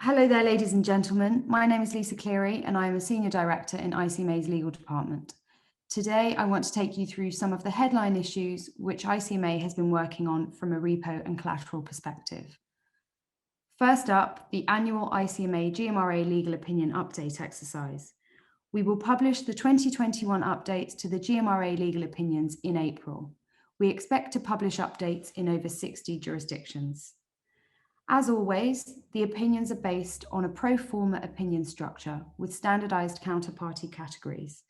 Hello there, ladies and gentlemen. My name is Lisa Cleary and I am a Senior Director in ICMA's Legal Department. Today, I want to take you through some of the headline issues which ICMA has been working on from a repo and collateral perspective. First up, the annual ICMA GMRA legal opinion update exercise. We will publish the 2021 updates to the GMRA legal opinions in April. We expect to publish updates in over 60 jurisdictions. As always, the opinions are based on a pro forma opinion structure with standardized counterparty categories.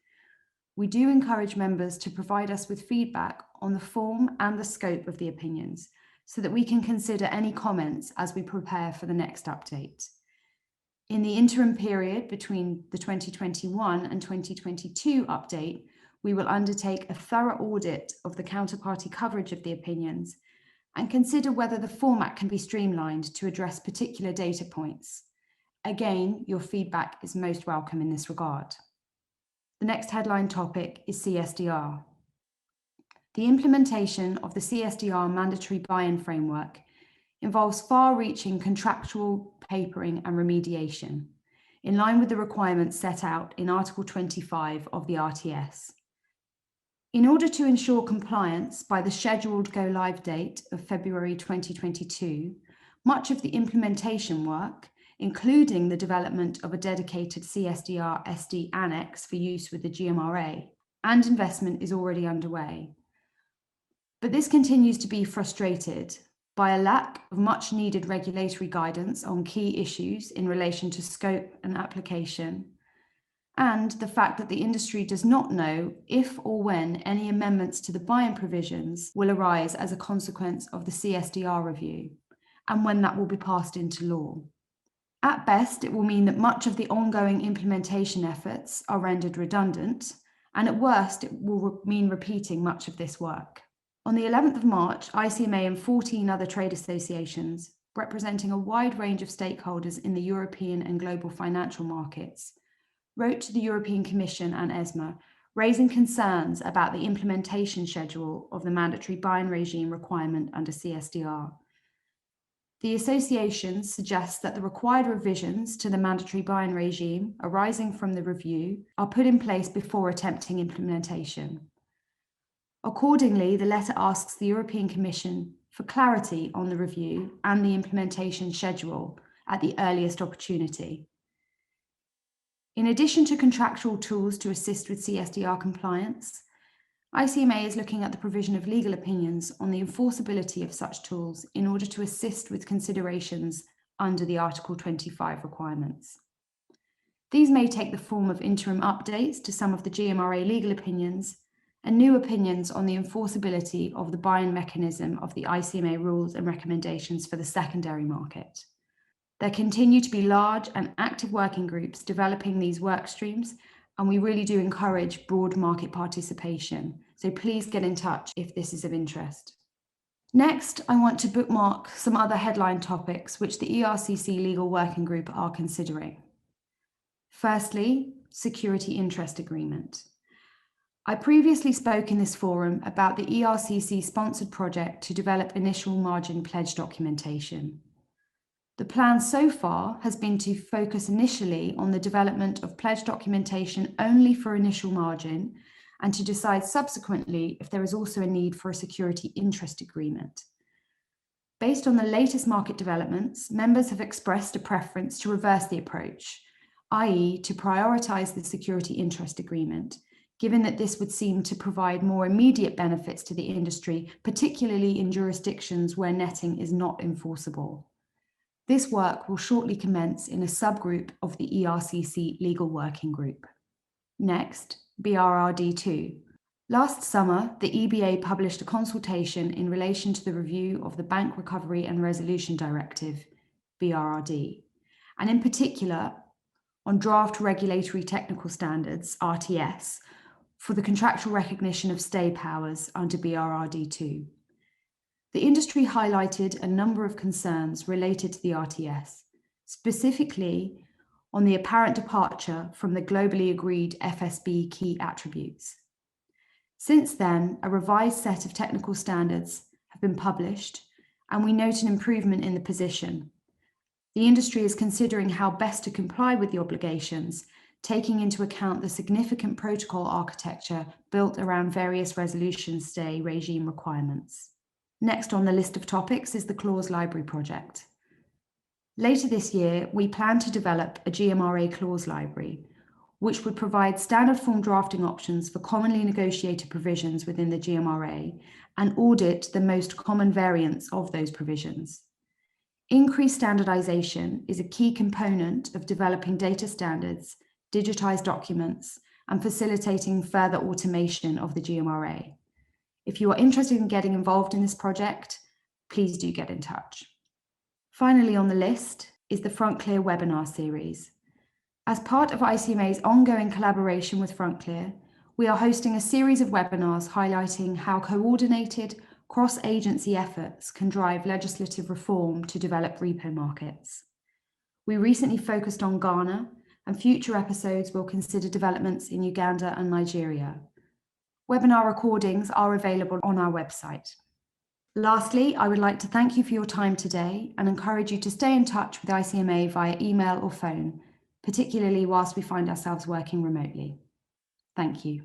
We do encourage members to provide us with feedback on the form and the scope of the opinions so that we can consider any comments as we prepare for the next update. In the interim period between the 2021 and 2022 update, we will undertake a thorough audit of the counterparty coverage of the opinions and consider whether the format can be streamlined to address particular data points. Again, your feedback is most welcome in this regard. The next headline topic is CSDR. The implementation of the CSDR mandatory buy-in framework involves far-reaching contractual papering and remediation, in line with the requirements set out in Article 25 of the RTS. In order to ensure compliance by the scheduled go-live date of February 2022, much of the implementation work, including the development of a dedicated CSDR SD annex for use with the GMRA, and investment is already underway. But this continues to be frustrated by a lack of much needed regulatory guidance on key issues in relation to scope and application, and the fact that the industry does not know if or when any amendments to the buy-in provisions will arise as a consequence of the CSDR review, and when that will be passed into law. At best, it will mean that much of the ongoing implementation efforts are rendered redundant, and at worst, it will mean repeating much of this work. On the 11th of March, ICMA and 14 other trade associations, representing a wide range of stakeholders in the European and global financial markets, wrote to the European Commission and ESMA, raising concerns about the implementation schedule of the mandatory buy-in regime requirement under CSDR. The association suggests that the required revisions to the mandatory buy-in regime arising from the review are put in place before attempting implementation. Accordingly, the letter asks the European Commission for clarity on the review and the implementation schedule at the earliest opportunity. In addition to contractual tools to assist with CSDR compliance, ICMA is looking at the provision of legal opinions on the enforceability of such tools in order to assist with considerations under the Article 25 requirements. These may take the form of interim updates to some of the GMRA legal opinions and new opinions on the enforceability of the buy-in mechanism of the ICMA rules and recommendations for the secondary market. There continue to be large and active working groups developing these work streams, and we really do encourage broad market participation. So please get in touch if this is of interest. Next, I want to bookmark some other headline topics which the ERCC Legal Working Group are considering. Firstly, Security Interest Agreement. I previously spoke in this forum about the ERCC-sponsored project to develop initial margin pledge documentation. The plan so far has been to focus initially on the development of pledge documentation only for initial margin and to decide subsequently if there is also a need for a security interest agreement. Based on the latest market developments, members have expressed a preference to reverse the approach, i.e. to prioritize the security interest agreement, given that this would seem to provide more immediate benefits to the industry, particularly in jurisdictions where netting is not enforceable. This work will shortly commence in a subgroup of the ERCC Legal Working Group. Next, BRRD2. Last summer, the EBA published a consultation in relation to the review of the Bank Recovery and Resolution Directive, BRRD, and in particular on draft regulatory technical standards, RTS, for the contractual recognition of stay powers under BRRD2. The industry highlighted a number of concerns related to the RTS, specifically on the apparent departure from the globally agreed FSB key attributes. Since then, a revised set of technical standards have been published, and we note an improvement in the position, The industry is considering how best to comply with the obligations, taking into account the significant protocol architecture built around various resolution stay regime requirements. Next on the list of topics is the clause library project. Later this year, we plan to develop a GMRA clause library, which would provide standard form drafting options for commonly negotiated provisions within the GMRA and audit the most common variants of those provisions. Increased standardization is a key component of developing data standards, digitized documents, and facilitating further automation of the GMRA. If you are interested in getting involved in this project, please do get in touch. Finally on the list is the FrontClear webinar series. As part of ICMA's ongoing collaboration with FrontClear, we are hosting a series of webinars highlighting how coordinated cross-agency efforts can drive legislative reform to develop repo markets. We recently focused on Ghana, and future episodes will consider developments in Uganda and Nigeria. Webinar recordings are available on our website. Lastly, I would like to thank you for your time today and encourage you to stay in touch with ICMA via email or phone, particularly whilst we find ourselves working remotely. Thank you.